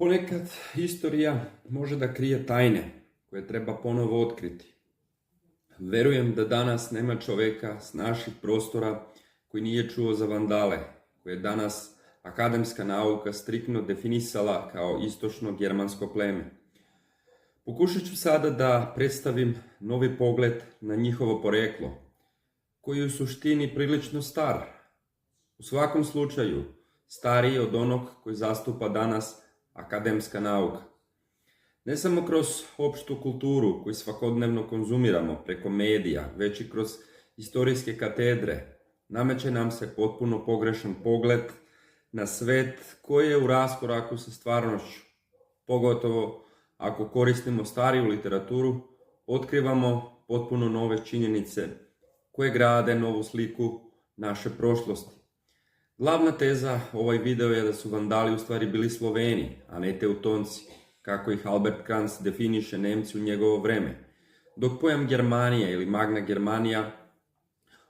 Ponekad istorija može da krije tajne koje treba ponovo otkriti. Verujem da danas nema čoveka s naših prostora koji nije čuo za Vandale, koje je danas akademska nauka striktno definisala kao istočno germansko pleme. Pokušat ću sada da predstavim novi pogled na njihovo poreklo, koji je u suštini prilično star. U svakom slučaju, stariji od onog koji zastupa danas akademska nauka. Ne samo kroz opštu kulturu koju svakodnevno konzumiramo preko medija, već i kroz istorijske katedre, nameće nam se potpuno pogrešan pogled na svet koji je u raskoraku sa stvarnošću. Pogotovo ako koristimo stariju literaturu, otkrivamo potpuno nove činjenice koje grade novu sliku naše prošlosti. Glavna teza ovaj video je da su Vandali u stvari bili Sloveni, a ne Teutonci, kako ih Albert Kranz definiše Nemci u njegovo vreme. Dok pojam Germanija ili Magna Germanija,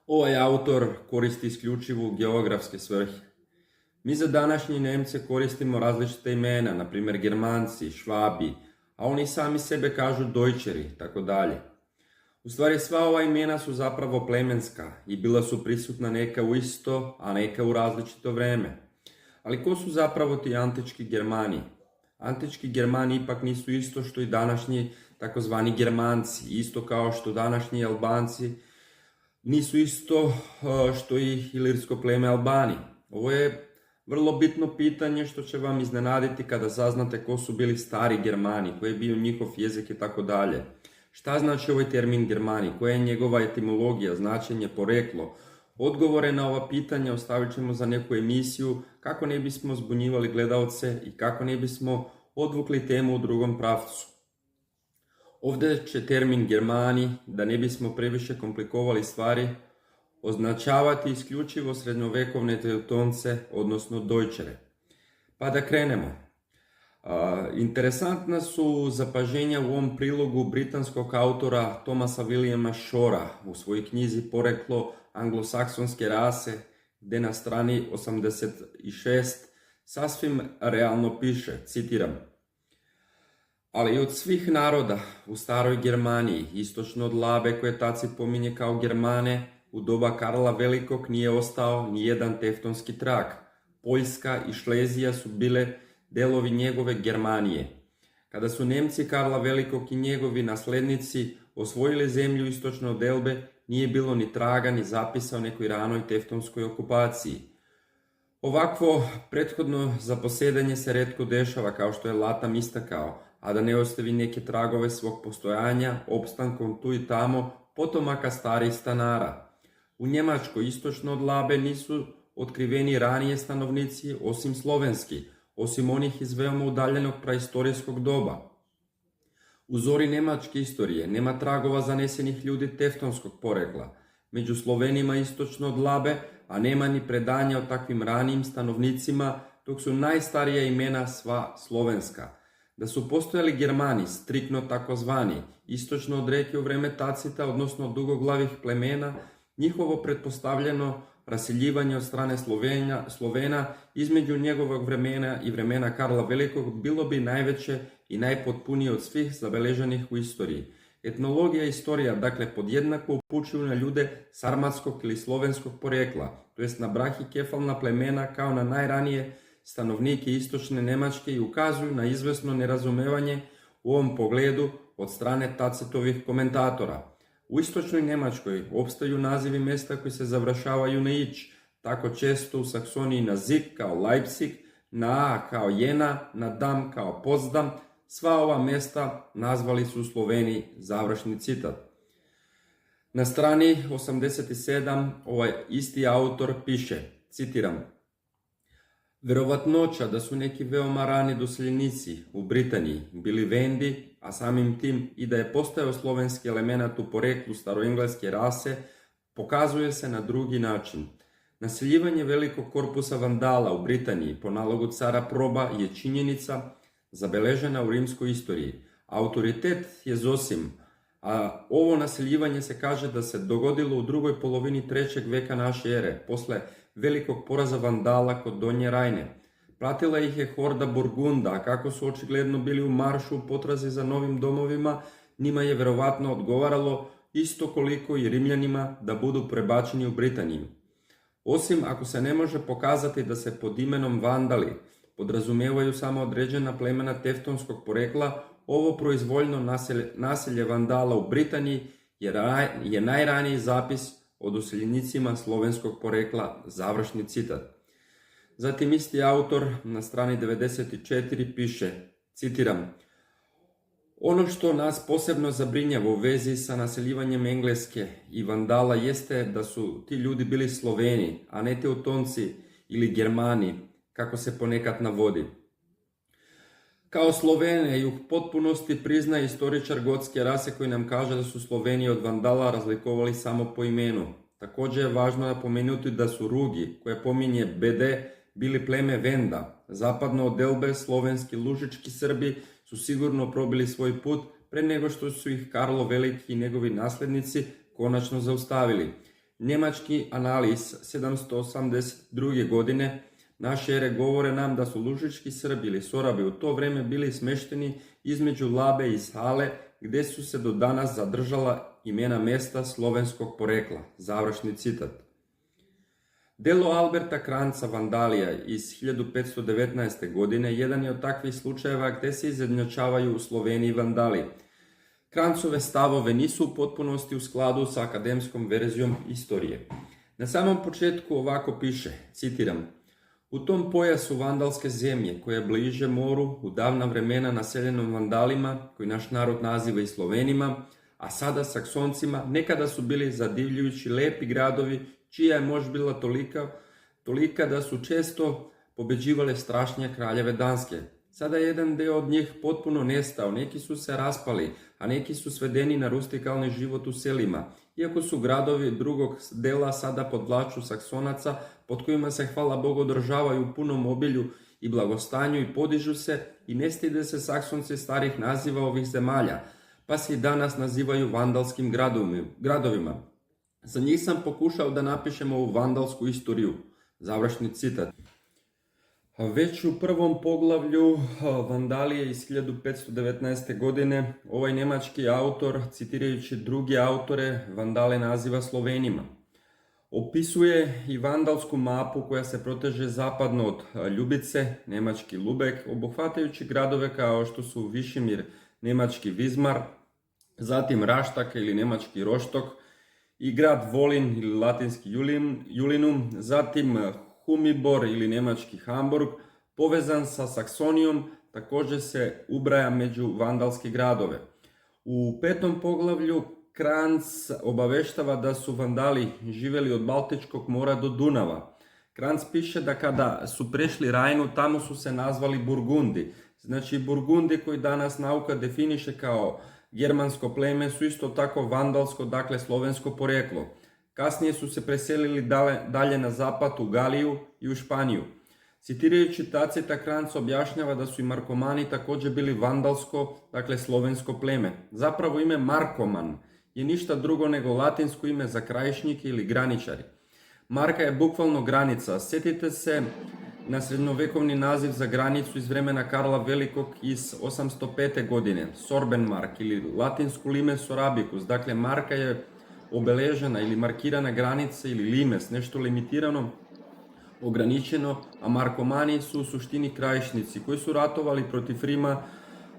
ovaj autor koristi isključivo u geografske svrhe. Mi za današnje Nemce koristimo različite imena, na primjer Germanci, Švabi, a oni sami sebe kažu Dojčeri, tako dalje. U stvari sva ova imena su zapravo plemenska i bila su prisutna neka u isto, a neka u različito vreme. Ali ko su zapravo ti antički Germani? Antički Germani ipak nisu isto što i današnji takozvani Germanci, isto kao što današnji Albanci nisu isto što i ilirsko pleme Albani. Ovo je vrlo bitno pitanje što će vam iznenaditi kada saznate ko su bili stari Germani, koji je bio njihov jezik i tako dalje. Šta znači ovaj termin Germani? Koja je njegova etimologija, značenje, poreklo? Odgovore na ova pitanja ostavit ćemo za neku emisiju kako ne bismo zbunjivali gledalce i kako ne bismo odvukli temu u drugom pravcu. Ovdje će termin Germani, da ne bismo previše komplikovali stvari, označavati isključivo srednjovekovne Teutonce, odnosno Dojčere. Pa da krenemo. Interesantna su zapaženja u ovom prilogu britanskog autora Thomasa Williama Shora u svojoj knjizi Poreklo anglosaksonske rase, gdje na strani 86 sasvim realno piše, citiram: ali od svih naroda u staroj Germaniji, istočno od Labe koje taci pominje kao Germane, u doba Karla Velikog nije ostao ni jedan teftonski trag. Poljska i Šlezija su bile delovi njegove Germanije. Kada su Nemci Karla Velikog i njegovi naslednici osvojili zemlju istočno od Elbe, nije bilo ni traga ni zapisa o nekoj ranoj teftonskoj okupaciji. Ovakvo prethodno zaposedanje se retko dešava, kao što je Latam istakao, a da ne ostavi neke tragove svog postojanja, opstankom tu i tamo potomaka starih stanara. U Njemačkoj istočno od Labe nisu otkriveni ranije stanovnici osim slovenski, osim onih iz veoma udaljenog praistorijskog doba. U zori nemačke istorije nema tragova zanesenih ljudi teftonskog porekla. Među Slovenima istočno od Labe, a nema ni predanja o takvim ranijim stanovnicima, dok su najstarija imena sva slovenska. Da su postojali Germani, striktno takozvani, istočno od reke u vreme Tacita, odnosno dugoglavih plemena, njihovo pretpostavljeno raseljivanje od strane Slovena između njegovog vremena i vremena Karla Velikog bilo bi najveće i najpotpunije od svih zabeleženih u istoriji. Etnologija i istorija, dakle, podjednako upućuju na ljude sarmatskog ili slovenskog porekla, to jest na brahikefalna plemena kao na najranije stanovnike istočne Nemačke i ukazuju na izvesno nerazumevanje u ovom pogledu od strane Tacitovih komentatora. U istočnoj Njemačkoj opstaju nazivi mjesta koji se završavaju na ić, tako često u Saksoniji na Zig kao Leipzig, na A kao Jena, na Dam kao Potsdam. Sva ova mjesta nazvali su Sloveni, završni citat. Na strani 87 ovaj isti autor piše, citiram: verovatnoća da su neki veoma rani doseljenici u Britaniji bili Vendi, a samim tim i da je postojao slovenski element u poreklu staroengleske rase, pokazuje se na drugi način. Naseljivanje velikog korpusa Vandala u Britaniji po nalogu cara Proba je činjenica zabeležena u rimskoj istoriji. Autoritet je Zosim, a ovo naseljivanje se kaže da se dogodilo u drugoj polovini 3. veka naše ere, posle velikog poraza Vandala kod Donje Rajne. Pratila ih je horda Burgunda, a kako su očigledno bili u maršu u potrazi za novim domovima, njima je verovatno odgovaralo isto koliko i Rimljanima da budu prebačeni u Britaniju. Osim ako se ne može pokazati da se pod imenom Vandali podrazumijevaju samo određena plemena teftonskog porekla, ovo proizvoljno naselje Vandala u Britaniji je najraniji zapis o doseljenicima slovenskog porekla, završni citat. Zatim isti autor na strani 94 piše, citiram, ono što nas posebno zabrinjava u vezi sa naseljivanjem Engleske i Vandala jeste da su ti ljudi bili Sloveni, a ne Teutonci ili Germani, kako se ponekad navodi. Kao Slovene i u potpunosti priznaje istoričar gotske rase koji nam kaže da su Sloveni od Vandala razlikovali samo po imenu. Također je važno napomenuti da su Rugi, koje pominje BD, bili pleme Venda. Zapadno od Elbe slovenski lužički Srbi su sigurno probili svoj put pre nego što su ih Karlo Veliki i njegovi nasljednici konačno zaustavili. Njemački analiz 782. godine naše ere govore nam da su lužički Srbi ili Sorabi u to vrijeme bili smešteni između Labe i Sale, gdje su se do danas zadržala imena mjesta slovenskog porekla. Završni citat. Delo Alberta Kranca Vandalija iz 1519. godine jedan je od takvih slučajeva gdje se izjednačavaju u Sloveniji Vandali. Krancove stavove nisu u potpunosti u skladu sa akademskom verzijom istorije. Na samom početku ovako piše, citiram, u tom pojasu vandalske zemlje, koja je bliže moru, u davna vremena naseljenom Vandalima, koji naš narod naziva i Slovenima, a sada Saksoncima, nekada su bili zadivljujući lepi gradovi, čija je moć bila tolika da su često pobeđivale strašnje kraljeve Danske. Sada je jedan deo od njih potpuno nestao, neki su se raspali, a neki su svedeni na rustikalni život u selima. Iako su gradovi drugog dela sada pod vlašću Saksonaca, pod kojima se hvala Bogu održavaju u punom obilju i blagostanju i podižu se i ne stide se Saksonci starih naziva ovih zemalja, pa se i danas nazivaju vandalskim gradovima. Za njih sam pokušao da napišem ovu vandalsku istoriju. Završni citat. Već u prvom poglavlju Vandalije iz 1519. godine ovaj njemački autor, citirajući druge autore, Vandale naziva Slovenima. Opisuje i vandalsku mapu koja se proteže zapadno od Ljubice, njemački Lubek, obuhvatajući gradove kao što su Višimir, njemački Vizmar, zatim Raštak ili njemački Roštok i grad Volin ili latinski Julinum, zatim Humibor ili njemački Hamburg, povezan sa Saksonijom, također se ubraja među vandalske gradove. U petom poglavlju Kranc obaveštava da su Vandali živjeli od Baltičkog mora do Dunava. Kranc piše da kada su prešli Rajnu, tamo su se nazvali Burgundi. Znači Burgundi koji danas nauka definiše kao germansko pleme su isto tako vandalsko, dakle slovensko poreklo. Kasnije su se preselili dalje na zapad u Galiju i u Španiju. Citirajući Tacita, Kranc objašnjava da su i Markomani također bili vandalsko, dakle slovensko pleme. Zapravo ime Markoman je ništa drugo nego latinsko ime za krajišnike ili graničari. Marka je bukvalno granica. Sjetite se na srednjovekovni naziv za granicu iz vremena Karla Velikog iz 805. godine, Sorbenmark ili latinsku limes sorabicus. Dakle, marka je obeležena ili markirana granica ili limes, nešto limitirano, ograničeno, a Markomani su u suštini krajišnici koji su ratovali protiv Rima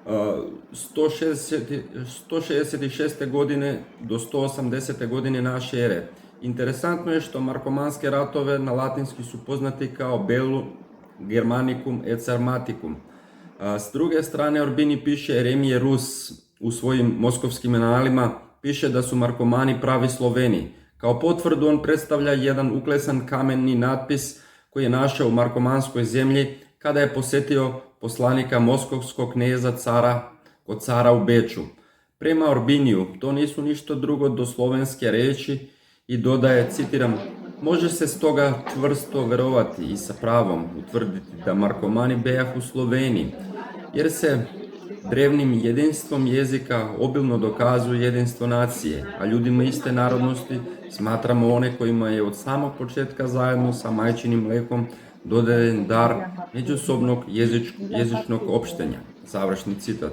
166. godine do 180. godine naše ere. Interesantno je što markomanske ratove na latinski su poznati kao Bellum Germanicum et Sarmaticum. S druge strane, Orbini piše, Eremije Rus u svojim moskovskim analima piše da su Markomani pravi Sloveni. Kao potvrdu on predstavlja jedan uklesan kamenni natpis koji je našao u markomanskoj zemlji kada je posjetio poslanika moskovskog kneza kod cara u Beču. Prema Orbiniju, to nisu ništa drugo do slovenske reči i dodaje, citiram, može se stoga čvrsto verovati i sa pravom utvrditi da Markomani bejahu Sloveniji, jer se drevnim jedinstvom jezika obilno dokazuje jedinstvo nacije, a ljudima iste narodnosti smatramo one kojima je od samog početka zajedno sa majčinim mlekom dodeljen dar međusobnog jezičnog opštenja. Završni citat.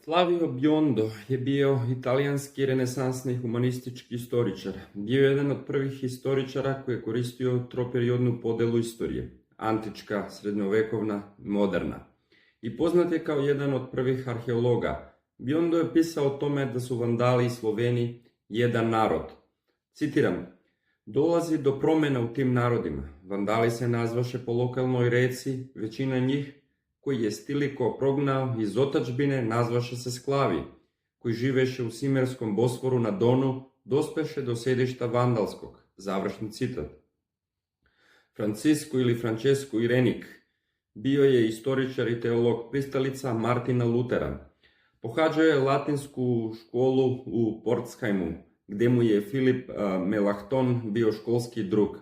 Flavio Biondo je bio italijanski renesansni humanistički istoričar. Bio je jedan od prvih historičara koji je koristio troperiodnu podelu istorije, antička, srednjovekovna, moderna. I poznat je kao jedan od prvih arheologa. Biondo je pisao o tome da su Vandali i Sloveni jedan narod. Citiram: dolazi do promjena u tim narodima. Vandali se nazvaše po lokalnoj reci, većina njih koji je Stiliko prognao iz otadžbine nazvaše se Sklavi, koji živeše u Simerskom Bosforu na Donu, dospeše do sedišta Vandalskog. Završni citat. Francisco ili Francesco Irenik bio je istoričar i teolog, pristalica Martina Lutera. Pohađao je latinsku školu u Portsheimu, gdje mu je Filip Melanchthon bio školski drug.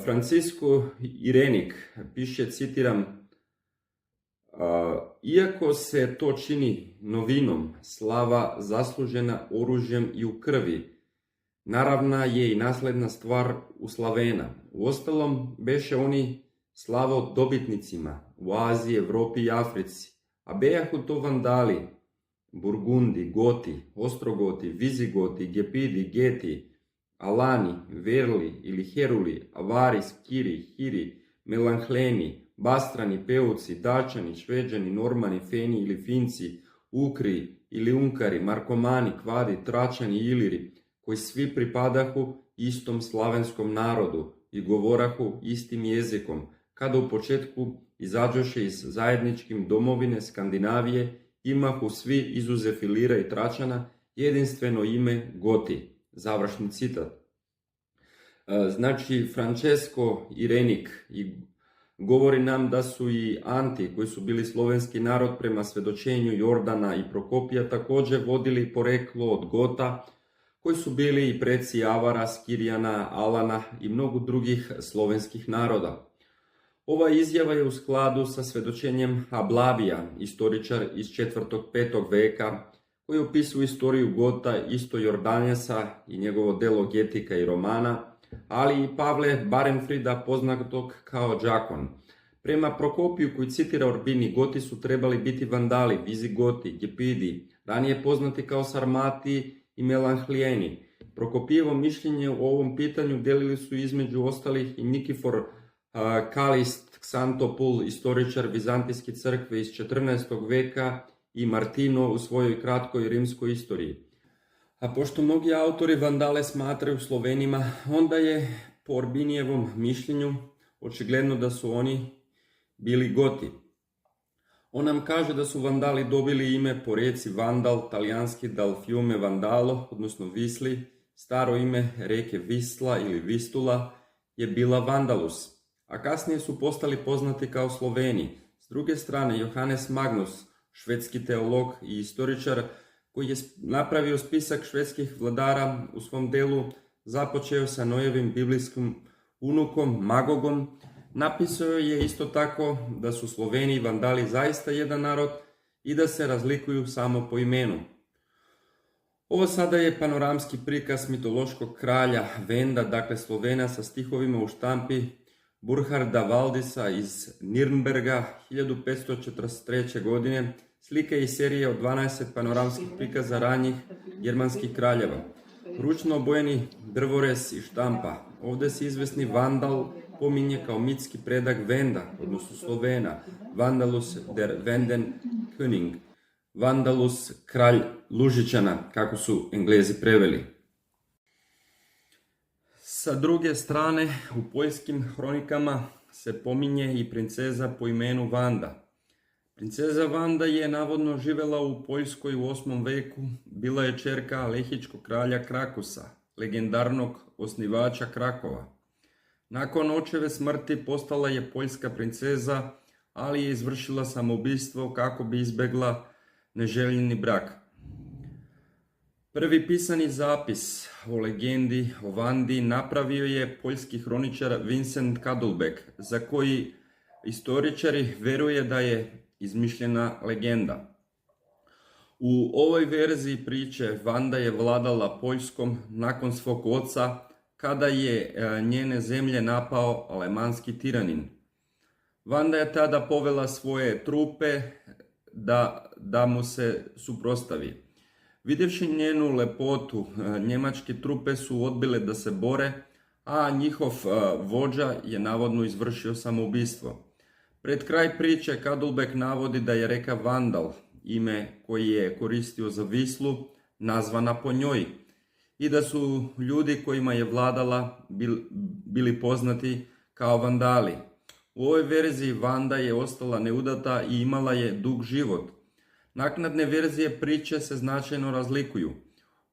Francisco Irenik piše, citiram: iako se to čini novinom, slava zaslužena oružjem i u krvi, naravna je i nasledna stvar u Slavena. Uostalom, beše oni slavo dobitnicima u Aziji, Evropi i Africi, a bejahu to Vandali, Burgundi, Goti, Ostrogoti, Vizigoti, Gepidi, Geti, Alani, Verli ili Heruli, Avari, Skiri, Hiri, Melanhleni, Bastrani, Peuci, Dačani, Šveđani, Normani, Feni ili Finci, Ukri ili Unkari, Markomani, Kvadi, Tračani i Iliri, koji svi pripadahu istom slavenskom narodu i govorahu istim jezikom, kada u početku izađoše iz zajedničkim domovine Skandinavije, imahu svi izuzev Ilira i Tračana jedinstveno ime Goti. Završni citat. Znači, Francesco Irenik govori nam da su i Anti, koji su bili slovenski narod prema svedočenju Jordana i Prokopija, također vodili poreklo od Gota, koji su bili i preci Avara, Skirijana, Alana i mnogo drugih slovenskih naroda. Ova izjava je u skladu sa svedočenjem Ablavija, istoričar iz 4. 5. veka, koji opisuje istoriju Gota isto Jordanesa i njegovo delo Getika i Romana, ali i Pavle Barenfrida, poznatog kao Đakon. Prema Prokopiju, koji citira Orbini, Goti su trebali biti Vandali, Vizigoti, Gepidi, ranije poznati kao Sarmati i Melanhlijeni. Prokopijevo mišljenje o ovom pitanju delili su između ostalih i Nikifor Kalist Ksantopul, istoričar Vizantijske crkve iz 14. veka, i Martino u svojoj kratkoj rimskoj istoriji. A pošto mnogi autori Vandale smatraju Slovenima, onda je po Orbinijevom mišljenju očigledno da su oni bili Goti. On nam kaže da su Vandali dobili ime po rijeci Vandal, talijanski dal fiume Vandalo, odnosno Visli. Staro ime reke Visla ili Vistula je bila Vandalus, a kasnije su postali poznati kao Sloveni. S druge strane, Johannes Magnus, švedski teolog i istoričar, koji je napravio spisak švedskih vladara, u svom delu započeo sa Nojevim biblijskim unukom Magogom, napisao je isto tako da su Sloveni i Vandali zaista jedan narod i da se razlikuju samo po imenu. Ovo sada je panoramski prikaz mitološkog kralja Venda, dakle Slovena, sa stihovima u štampi Burharda Valdisa iz Nirnberga 1543. godine. Slika je iz serije od 12 panoramskih prikaza ranjih germanskih kraljeva. Ručno obojeni drvorez i štampa. Ovdje se izvesni Vandal pominje kao mitski predak Venda, odnosno Slovena. Vandalus der Venden König. Vandalus, kralj Lužičana, kako su Englezi preveli. Sa druge strane, u poljskim hronikama se pominje i princeza po imenu Vanda. Princeza Vanda je navodno živjela u Poljskoj u 8. veku, bila je ćerka lehičkog kralja Krakusa, legendarnog osnivača Krakova. Nakon očeve smrti postala je poljska princeza, ali je izvršila samoubistvo kako bi izbjegla neželjeni brak. Prvi pisani zapis o legendi o Vandi napravio je poljski hroničar Vincent Kadlbek, za koji istoričari veruje da je izmišljena legenda. U ovoj verziji priče Vanda je vladala Poljskom nakon svog oca kada je njene zemlje napao alemanski tiranin. Vanda je tada povela svoje trupe da mu se suprotstavi. Vidjevši njenu lepotu, njemačke trupe su odbile da se bore, a njihov vođa je navodno izvršio samoubistvo. Pred kraj priče Kadulbek navodi da je reka Vandal, ime koje je koristio za Vislu, nazvana po njoj i da su ljudi kojima je vladala bili poznati kao Vandali. U ovoj verziji Vanda je ostala neudata i imala je dug život. Naknadne verzije priče se značajno razlikuju.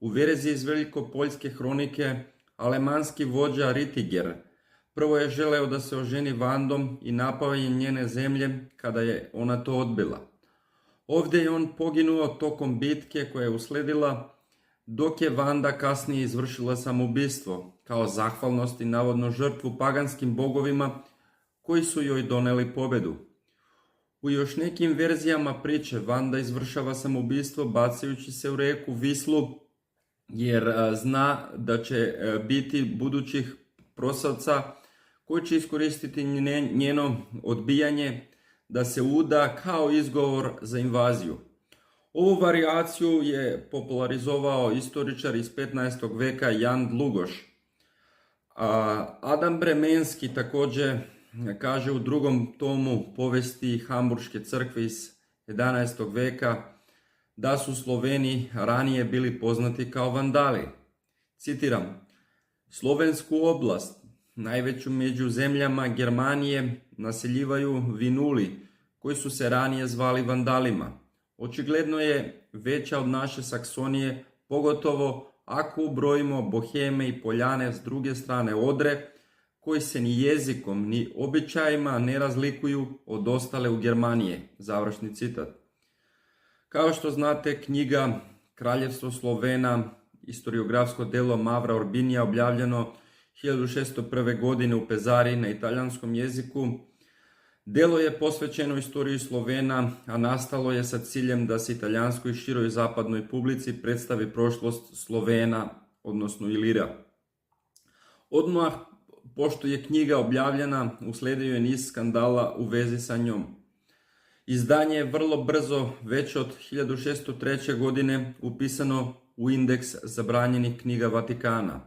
U verziji iz Veliko-Poljske hronike alemanski vođa Ritiger prvo je želeo da se oženi Vandom i napao je njene zemlje kada je ona to odbila. Ovdje je on poginuo tokom bitke koja je usledila, dok je Vanda kasnije izvršila samoubistvo kao zahvalnost i navodno žrtvu paganskim bogovima koji su joj doneli pobedu. U još nekim verzijama priče Vanda izvršava samoubistvo bacajući se u reku Vislu jer zna da će biti budućih prosavca koji će iskoristiti njeno odbijanje da se uda kao izgovor za invaziju. Ovu varijaciju je popularizovao istoričar iz 15. veka Jan Dlugoš. Adam Bremenski također kaže u drugom tomu povesti Hamburške crkve iz 11. veka da su Sloveni ranije bili poznati kao Vandali. Citiram: Slovensku oblast, najveću među zemljama Germanije, naseljivaju Vinuli, koji su se ranije zvali Vandalima. Očigledno je veća od naše Saksonije, pogotovo ako ubrojimo Boheme i Poljane s druge strane Odre, koji se ni jezikom ni običajima ne razlikuju od ostale u Germanije. Završni citat. Kao što znate, knjiga Kraljevstvo Slovena, historiografsko delo Mavra Orbinija, objavljeno 1601. godine u Pezari na italijanskom jeziku. Delo je posvećeno istoriji Slovena, a nastalo je sa ciljem da se italijanskoj i široj zapadnoj publici predstavi prošlost Slovena, odnosno Ilira. Odmah pošto je knjiga objavljena, usledio je niz skandala u vezi sa njom. Izdanje je vrlo brzo, već od 1603. godine, upisano u indeks zabranjenih knjiga Vatikana,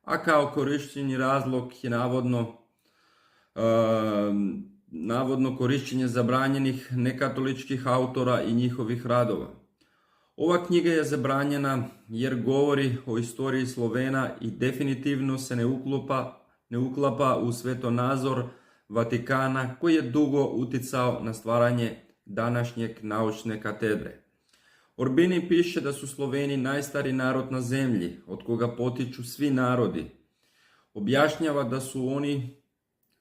a kao korišćeni razlog je navodno korišćenje zabranjenih nekatoličkih autora i njihovih radova. Ova knjiga je zabranjena jer govori o istoriji Slovena i definitivno se ne uklapa u svetonazor Vatikana koji je dugo uticao na stvaranje današnjeg naučne katedre. Orbini piše da su Sloveni najstariji narod na zemlji, od koga potiču svi narodi. Objašnjava da su oni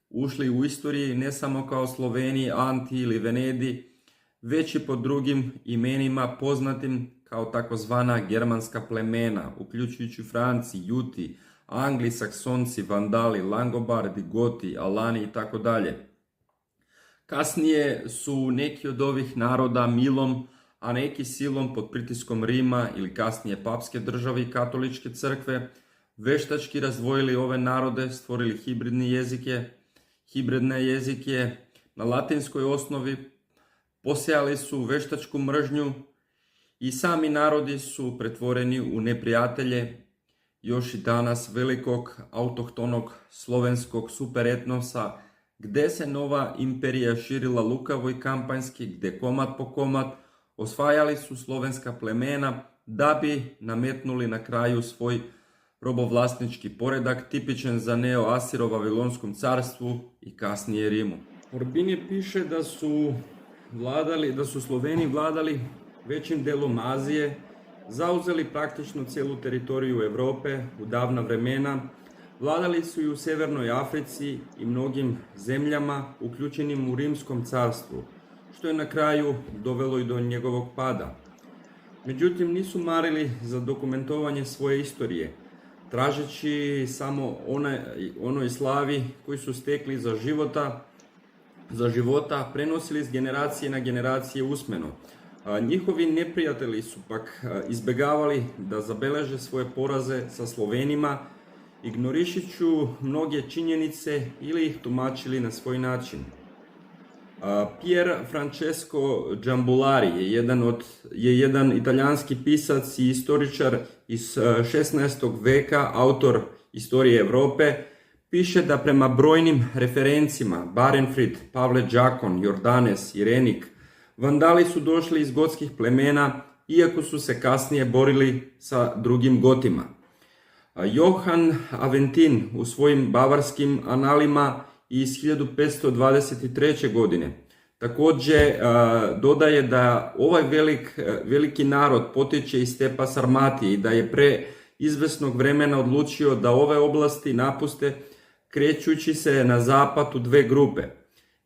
ušli u istoriji ne samo kao Sloveni, Anti ili Venedi, već i pod drugim imenima poznatim kao takozvana germanska plemena, uključujući Franci, Juti, Angli, Saksonci, Vandali, Langobardi, Goti, Alani itd. Kasnije su neki od ovih naroda milom, a neki silom pod pritiskom Rima ili kasnije papske države i katoličke crkve veštački razdvojili ove narode, stvorili hibridne jezike na latinskoj osnovi, posejali su veštačku mržnju i sami narodi su pretvoreni u neprijatelje još i danas velikog autohtonog slovenskog superetnosa, gde se nova imperija širila lukavo i kampanjski, gde komad po komad osvajali su slovenska plemena da bi nametnuli na kraju svoj robovlasnički poredak tipičan za Neo-Asiro-Vavilonskom carstvu i kasnije Rimu. Orbini piše da su Sloveni vladali većim delom Azije, zauzeli praktično cijelu teritoriju Europe u davna vremena, vladali su i u Severnoj Africi i mnogim zemljama uključenim u Rimskom carstvu, što je na kraju dovelo i do njegovog pada. Međutim, nisu marili za dokumentovanje svoje istorije, tražeći samo onoj slavi koji su stekli za života, prenosili s generacije na generacije usmeno. Njihovi neprijatelji su pak izbjegavali da zabeleže svoje poraze sa Slovenima Ignorišit ću mnoge činjenice ili ih tumačili na svoj način. Pier Francesco Giambolari je jedan italijanski pisac i istoričar iz 16. veka, autor istorije Europe. Piše da prema brojnim referencima, Barenfrid, Pavle Đakon, Jordanes, Irenik, Vandali su došli iz gotskih plemena, iako su se kasnije borili sa drugim Gotima. Johann Aventin u svojim bavarskim analima iz 1523. godine također dodaje da ovaj veliki narod potječe iz stepa Sarmatije i da je pre izvesnog vremena odlučio da ove oblasti napuste, krećući se na zapad u dve grupe.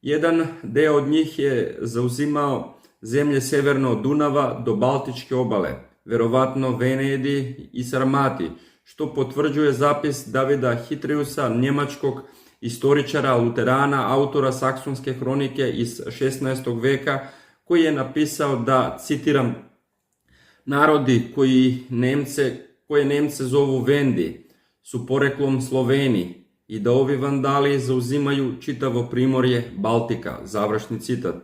Jedan deo od njih je zauzimao zemlje severno od Dunava do Baltičke obale, verovatno Venedi i Sarmati, što potvrđuje zapis Davida Hitriusa, njemačkog istoričara, luterana, autora saksonske hronike iz 16. veka, koji je napisao da, citiram, narodi koje Nemce zovu Vendi su poreklom Sloveni i da ovi Vandali zauzimaju čitavo primorje Baltika, završni citat.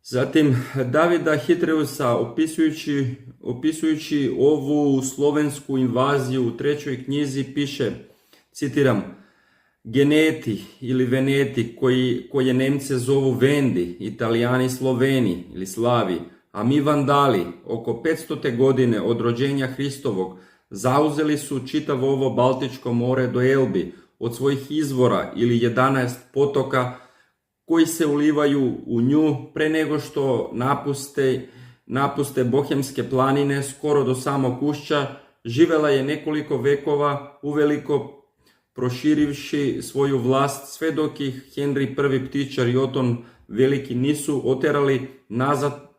Zatim, Davida Hitreusa, opisujući ovu slovensku invaziju u trećoj knjizi, piše, citiram, Geneti ili Veneti, koje Nemce zovu Vendi, Italijani Sloveni ili Slavi, a mi Vandali, oko 500. godine od rođenja Hristovog, zauzeli su čitavo ovo Baltičko more do Elbi od svojih izvora ili 11 potoka koji se ulivaju u nju pre nego što napuste Bohemske planine skoro do samog ušća. Živela je nekoliko vekova, uveliko proširivši svoju vlast, sve dok ih Henry I Ptičar i Oton Veliki nisu oterali nazad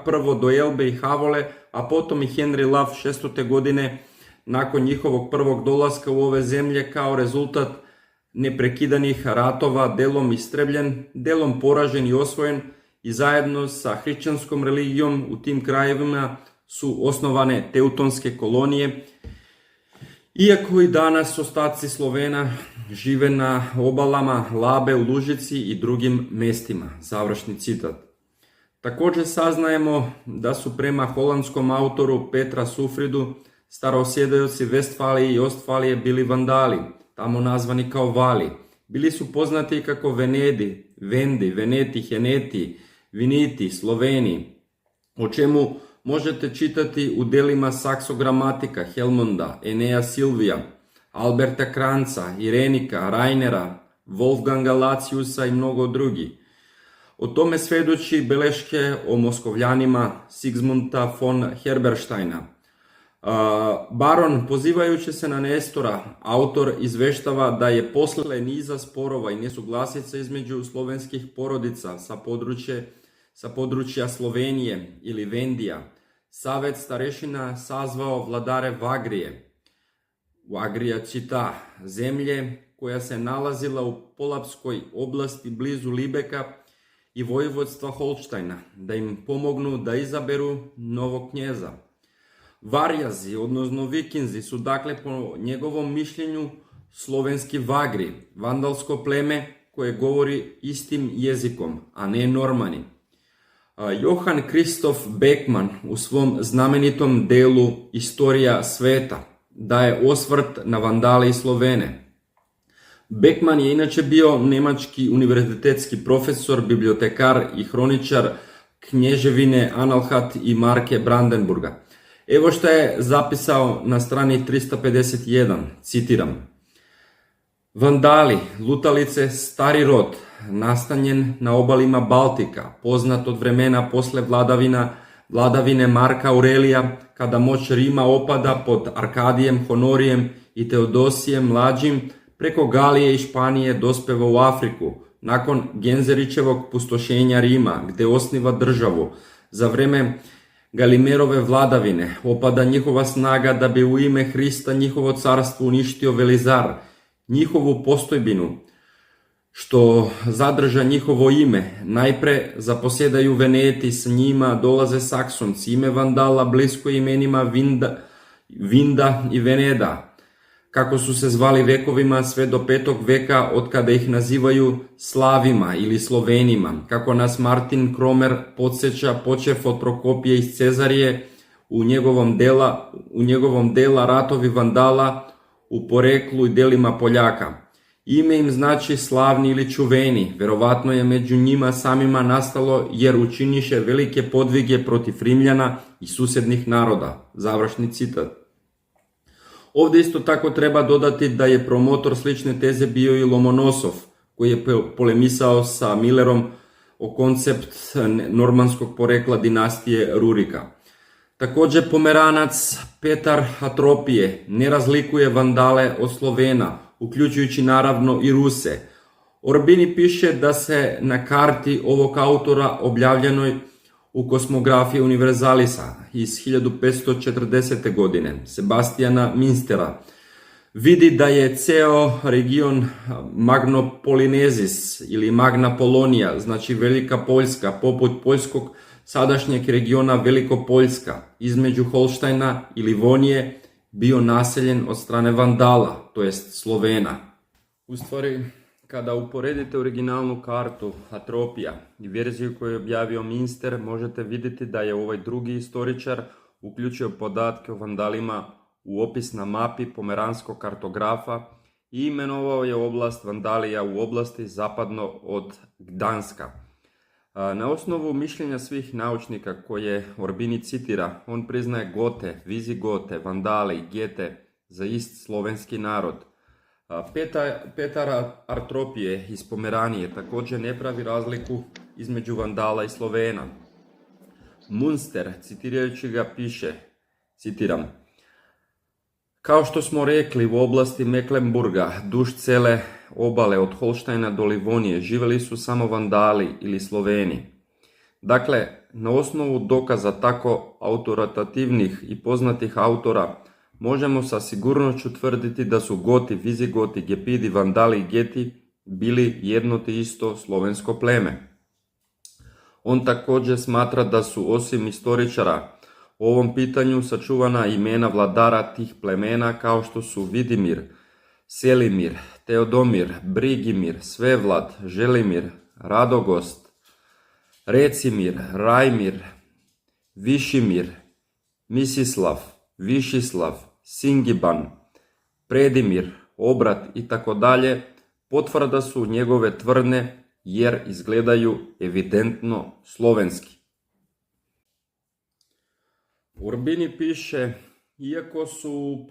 prvo do Elbe i Havole, a potom i Henry Lav 600. godine nakon njihovog prvog dolaska u ove zemlje kao rezultat neprekidanih ratova, delom istrebljen, delom poražen i osvojen, i zajedno sa hrišćanskom religijom u tim krajevima su osnovane teutonske kolonije. Iako i danas ostaci Slovena žive na obalama Labe, u Lužici i drugim mestima. Završni citat. Također saznajemo da su prema holandskom autoru Petra Sufridu starosjedaoci Vestfalije i Ostfalije bili Vandali, tamo nazvani kao Vali. Bili su poznati kako Venedi, Vendi, Veneti, Heneti, Viniti, Sloveni, o čemu možete čitati u delima Saksogramatika, Helmonda, Enea Silvija, Alberta Kranca, Irenika, Rainera, Wolfganga Laciusa i mnogo drugih. O tome svedoči beleške o Moskovljanima Sigmunda von Herbersteina. Baron, pozivajući se na Nestora, autor izveštava da je posle niza sporova i nesuglasica između slovenskih porodica sa područja Slovenije ili Vendija, Savet starešina sazvao vladare Vagrije, Vagrija Čita, zemlje koja se nalazila u Polapskoj oblasti blizu Libeka i vojvodstva Holštajna, da im pomognu da izaberu novog knjeza. Varjazi, odnosno Vikinzi, su dakle po njegovom mišljenju slovenski Vagri, vandalsko pleme koje govori istim jezikom, a ne Normani. Johann Christoph Beckmann u svom znamenitom delu Istorija sveta daje osvrt na Vandale i Slovene. Beckmann je inače bio nemački univerzitetski profesor, bibliotekar i hroničar knježevine Anhalt i Marke Brandenburga. Evo što je zapisao na strani 351, citiram. Vandali, lutalice, stari rod, nastanjen na obalima Baltika, poznat od vremena posle vladavine Marka Aurelija, kada moć Rima opada pod Arkadijem Honorijem i Teodosijem mlađim, preko Galije i Španije dospeva u Afriku, nakon Genzerićevog pustošenja Rima, gde osniva državu. Za vreme Galimerove vladavine opada njihova snaga da bi u ime Hrista njihovo carstvo uništio Velizar, njihovu postojbinu, što zadrža njihovo ime. Najpre zaposjedaju Veneti, s njima dolaze Saksonci, ime Vandala blisko imenima Vinda i Veneda. kako su se zvali vekovima sve do 5. veka, od kada ih nazivaju Slavima ili Slovenima, kako nas Martin Kromer podsjeća počev od Prokopije iz Cezarije u njegovom dela Ratovi Vandala u poreklu i delima Poljaka. Ime im znači slavni ili čuveni, verovatno je među njima samima nastalo jer učiniše velike podvige protiv Rimljana i susednih naroda. Završni citat. Ovdje isto tako treba dodati da je promotor slične teze bio i Lomonosov, koji je polemisao sa Millerom o koncept normanskog porekla dinastije Rurika. Također Pomeranac Petar Atropije ne razlikuje Vandale od Slovena, uključujući naravno i Ruse. Orbini piše da se na karti ovog autora objavljenoj u Kosmografiji Universalisa iz 1540. godine Sebastijana Minstera vidi da je ceo region Magnopolinezis ili Magna Polonija, znači Velika Poljska, poput poljskog sadašnjeg regiona Velikopoljska, između Holštajna i Livonije, bio naseljen od strane Vandala, to jest Slovena. U stvari, kada uporedite originalnu kartu Atropija i verziju koju je objavio Minster, možete vidjeti da je ovaj drugi istoričar uključio podatke o Vandalima u opis na mapi pomeranskog kartografa i imenovao je oblast Vandalija u oblasti zapadno od Gdanska. Na osnovu mišljenja svih naučnika koje Orbini citira, on priznaje Gote, Vizigote, Vandale i Gete za ist slovenski narod. Petar Atropije iz Pomeranije također ne pravi razliku između Vandala i Slovena. Munster, citirajući ga, piše, citiram: kao što smo rekli, u oblasti Mecklenburga, duž cele obale od Holštajna do Livonije, živjeli su samo Vandali ili Sloveni. Dakle, na osnovu dokaza tako autoritativnih i poznatih autora, možemo sa sigurnošću tvrditi da su Goti, Vizigoti, Gepidi, Vandali i Geti bili jedno te isto slovensko pleme. On također smatra da su osim istoričara o ovom pitanju sačuvana imena vladara tih plemena kao što su Vidimir, Selimir, Teodomir, Brigimir, Svevlad, Želimir, Radogost, Recimir, Rajmir, Višimir, Misislav, Višislav, Singiban, Predimir, Obrat i tako dalje, potvrda su njegove tvrdnje jer izgledaju evidentno slovenski. Urbini piše, iako su u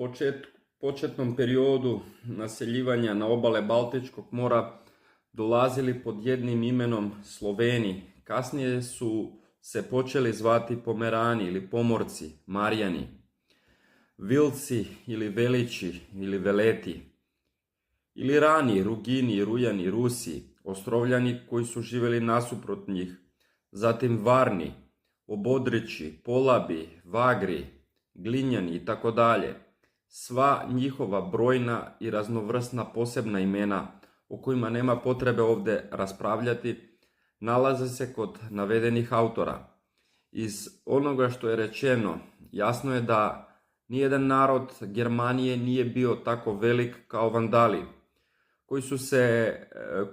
početnom periodu naseljivanja na obale Baltičkog mora dolazili pod jednim imenom Sloveni, kasnije su se počeli zvati Pomerani ili Pomorci, Marijani, Vilci ili Velići ili Veleti, ili Rani, Rugini, Rujani, Rusi, Ostrovljani koji su živjeli nasuprot njih, zatim Varni, Obodrići, Polabi, Vagri, Glinjani i tako dalje. Sva njihova brojna i raznovrsna posebna imena, o kojima nema potrebe ovdje raspravljati, nalaze se kod navedenih autora. Iz onoga što je rečeno, jasno je da nijedan narod Germanije nije bio tako velik kao Vandali,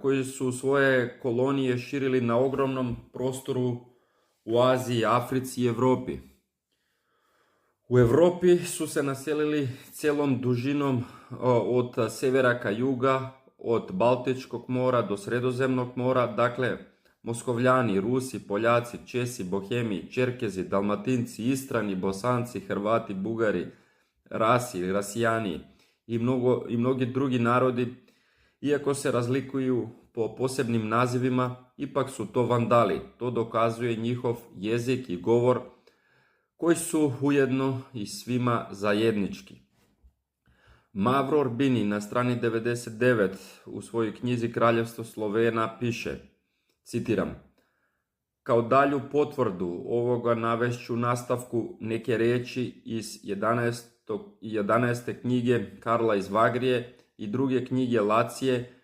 koji su svoje kolonije širili na ogromnom prostoru u Aziji, Africi i Europi. U Europi su se naselili cijelom dužinom od severa ka juga, od Baltičkog mora do Sredozemnog mora, dakle Moskovljani, Rusi, Poljaci, Česi, Bohemi, Čerkezi, Dalmatinci, Istrani, Bosanci, Hrvati, Bugari, Rasi, Rasijani i mnogi drugi narodi, iako se razlikuju po posebnim nazivima, ipak su to Vandali. To dokazuje njihov jezik i govor, koji su ujedno i svima zajednički. Mavro Orbini na strani 99 u svojoj knjizi Kraljevstvo Slovena piše, citiram: kao dalju potvrdu ovoga navešću nastavku neke riječi iz 11. knjige Karla iz Vagrije i druge knjige Lacije,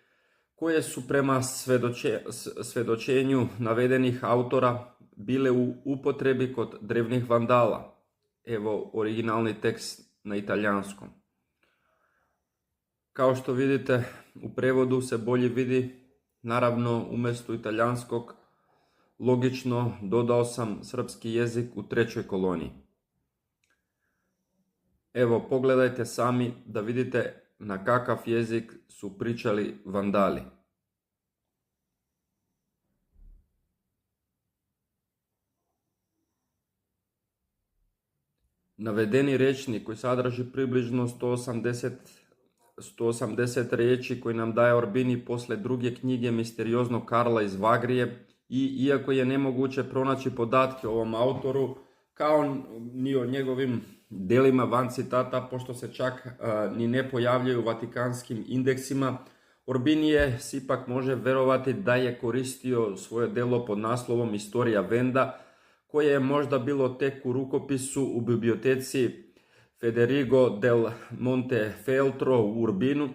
koje su prema svedočenju navedenih autora bile u upotrebi kod drevnih Vandala. Evo originalni tekst na italijanskom. Kao što vidite, u prevodu se bolje vidi, naravno umjesto italijanskog, logično dodao sam srpski jezik u trećoj koloniji. Evo, pogledajte sami da vidite na kakav jezik su pričali Vandali. Navedeni rečnik koji sadrži približno 180 riječi koji nam daje Orbini posle druge knjige misterioznog Karla iz Vagrije, i iako je nemoguće pronaći podatke o ovom autoru, kao ni o njegovim delima van citata, pošto se čak ni ne pojavljaju u vatikanskim indeksima, Orbinije ipak može verovati da je koristio svoje delo pod naslovom Historia Venda, koje je možda bilo tek u rukopisu u biblioteci Federigo del Montefeltro u Urbinu.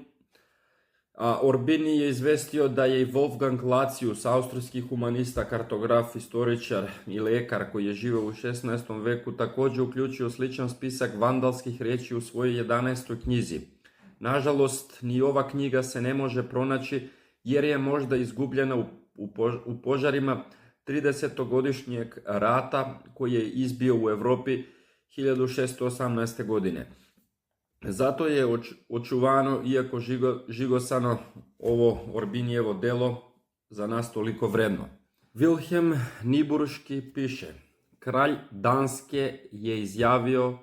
A Orbini je izvestio da je i Wolfgang Lacius, austrijski humanista, kartograf, istoričar i lekar koji je živio u 16. veku, također uključio sličan spisak vandalskih riječi u svojoj 11. knjizi. Nažalost, ni ova knjiga se ne može pronaći jer je možda izgubljena u požarima 30-godišnjeg rata koji je izbio u Europi 1618. godine. Zato je očuvano, iako žigosano, ovo Orbinijevo delo za nas toliko vredno. Wilhelm Niburški piše: kralj Danske je izjavio: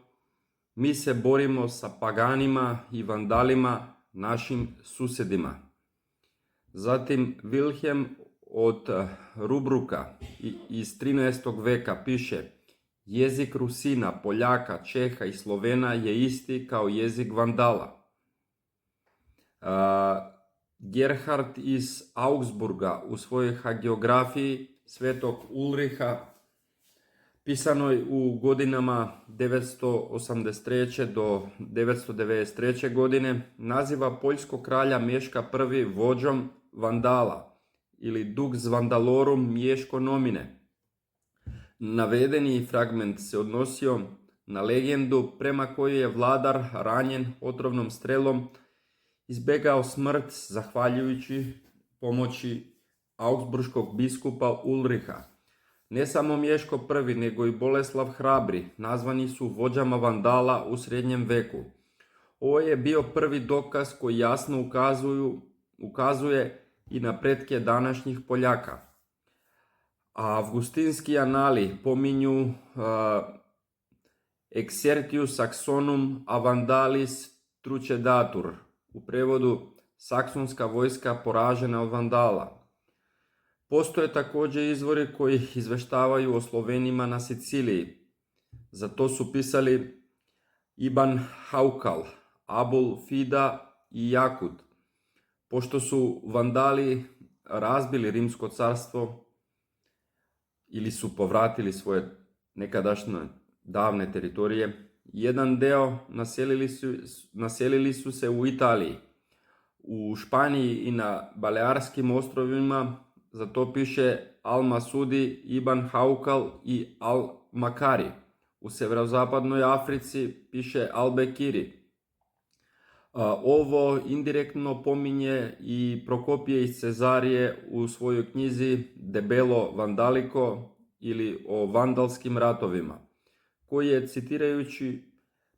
mi se borimo sa paganima i vandalima, našim susjedima. Zatim Wilhelm od Rubruka iz 13. veka piše: jezik Rusina, Poljaka, Čeha i Slovena je isti kao jezik Vandala. Gerhard iz Augsburga u svojoj hagiografiji svetog Ulriha, pisanoj u godinama 983. do 993. godine, naziva poljskog kralja Mješka I vođom Vandala ili Dux Vandalorum Mješko nomine. Navedeni fragment se odnosio na legendu prema kojoj je vladar ranjen otrovnom strelom izbjegao smrt zahvaljujući pomoći augsburškog biskupa Ulriha. Ne samo Mješko I, nego i Boleslav Hrabri nazvani su vođama Vandala u srednjem veku. Ovo je bio prvi dokaz koji jasno ukazuje i na pretke današnjih Poljaka. Avgustinski anali pominju Exertius Saxonum a Vandalis trucedatur, u prevodu saksonska vojska poražena od Vandala. Postoje također izvori koji izveštavaju o Slovenima na Siciliji. Za to su pisali Iban Haukal, Abul Fida i Jakut. Pošto su Vandali razbili Rimsko carstvo ili su povratili svoje nekadašnje davne teritorije, jedan deo naselili su se u Italiji. U Španiji i na Balearskim ostrovima za to piše Al-Masudi, Ibn Haukal i Al-Makari. U severozapadnoj Africi piše Al-Bekiri. Ovo indirektno pominje i Prokopije iz Cezarije u svojoj knjizi Debelo Vandaliko ili o vandalskim ratovima, koji je, citirajući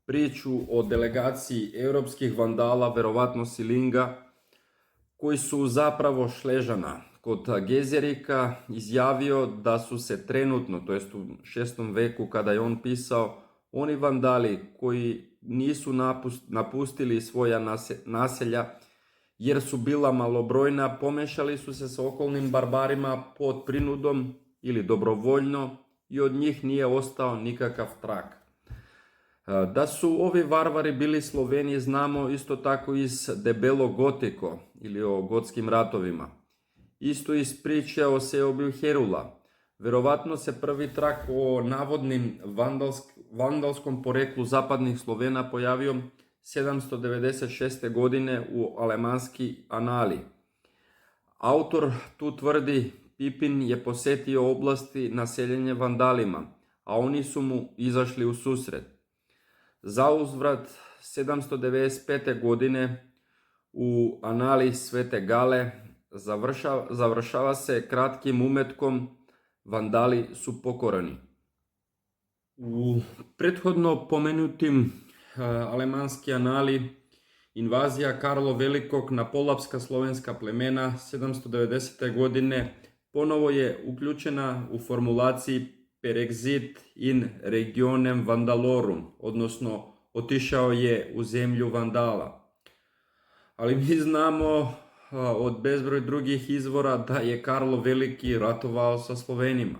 priču o delegaciji europskih vandala, verovatno Silinga, koji su zapravo Šležana kod Gezerika, izjavio da su se trenutno, to jest u 6. veku kada je on pisao, oni vandali koji nisu napustili svoja naselja jer su bila malobrojna, pomešali su se s okolnim barbarima pod prinudom ili dobrovoljno i od njih nije ostao nikakav trag. Da su ovi varvari bili Sloveni znamo isto tako iz Debelo Gotiko ili o gotskim ratovima. Isto iz priče o seobi Herula. Verovatno se prvi trag o navodnim vandalskom poreklu zapadnih Slovena pojavio 796. godine u Alemanski anali. Autor tu tvrdi Pipin je posjetio oblasti naseljenje vandalima, a oni su mu izašli u susret. Zauzvrat 795. godine u anali Svete Gale završava se kratkim umetkom Vandali su pokorani. U prethodno pomenutim alemanski anali invazija Karlo Velikog na polapska slovenska plemena 790. godine ponovo je uključena u formulaciji per exit in regionem Vandalorum, odnosno otišao je u zemlju Vandala. Ali mi znamo od bezbroj drugih izvora da je Karlo Veliki ratovao sa Slovenima.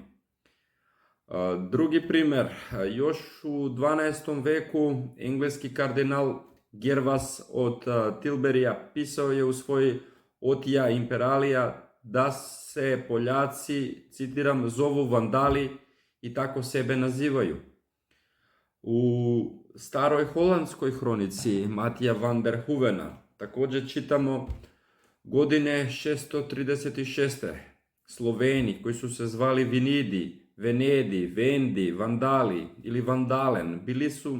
Drugi primjer, još u 12. veku engleski kardinal Gervas od Tilberija pisao je u svoj Otia Imperalia da se Poljaci, citiram, zovu Vandali i tako sebe nazivaju. U staroj holandskoj hronici Matija van der Hoevena također čitamo godine 636. Sloveni koji su se zvali Vinidi, Venedi, Vendi, Vandali ili Vandalen bili su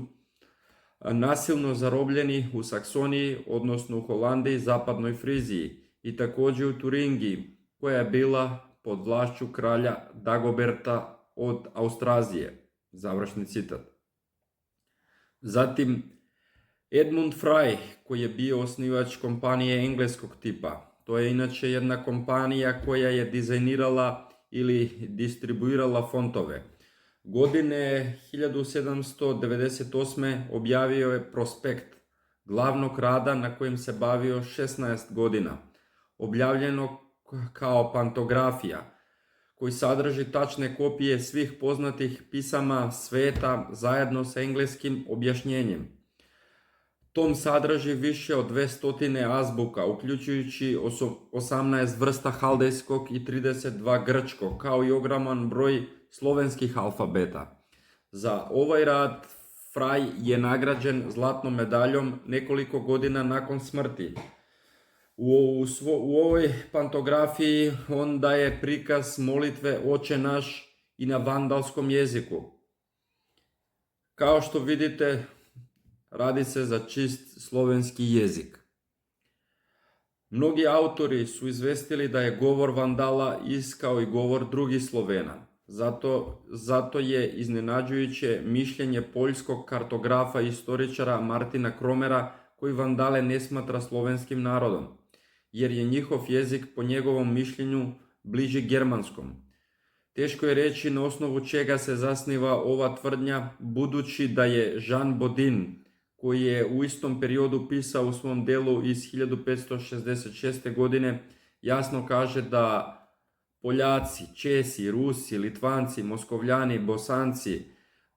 nasilno zarobljeni u Saksoniji, odnosno u Holandiji, zapadnoj Friziji i također u Turingiji, koja je bila pod vlašću kralja Dagoberta od Austrazije. Završni citat. Zatim Edmund Fry, koji je bio osnivač kompanije engleskog tipa. To je inače jedna kompanija koja je dizajnirala ili distribuirala fontove. Godine 1798. objavio je prospekt glavnog rada na kojem se bavio 16 godina, objavljeno kao pantografija, koji sadrži tačne kopije svih poznatih pisama sveta zajedno sa engleskim objašnjenjem. Tom sadrži više od 200 azbuka, uključujući 18 vrsta haldejskog i 32 grčkog, kao i ogroman broj slovenskih alfabeta. Za ovaj rad Fry je nagrađen zlatnom medaljom nekoliko godina nakon smrti. U ovoj pantografiji on daje prikaz molitve Oče naš i na vandalskom jeziku. Kao što vidite, radi se za čist slovenski jezik. Mnogi autori su izvestili da je govor Vandala kao i govor drugih Slovena. Zato je iznenađujuće mišljenje poljskog kartografa i istoričara Martina Kromera, koji Vandale ne smatra slovenskim narodom, jer je njihov jezik po njegovom mišljenju bliži germanskom. Teško je reći na osnovu čega se zasniva ova tvrdnja, budući da je Jean Bodin, koji je u istom periodu pisao u svom delu iz 1566. godine, jasno kaže da Poljaci, Česi, Rusi, Litvanci, Moskovljani, Bosanci,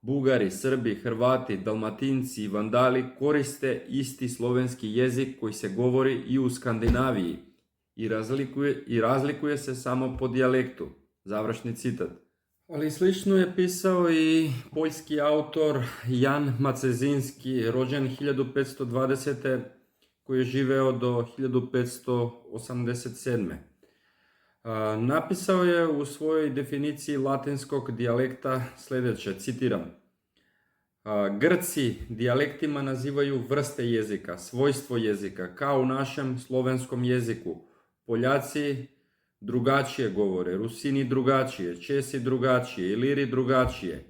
Bugari, Srbi, Hrvati, Dalmatinci i Vandali koriste isti slovenski jezik koji se govori i u Skandinaviji i razlikuje se samo po dijalektu. Završni citat. Ali slično je pisao i poljski autor Jan Macezinski, rođen 1520. koji je živeo do 1587. Napisao je u svojoj definiciji latinskog dijalekta sljedeće, citiram: Grci dijalektima nazivaju vrste jezika, svojstvo jezika, kao u našem slovenskom jeziku. Poljaci drugačije govore, Rusini drugačije, Česi drugačije, Iliri drugačije,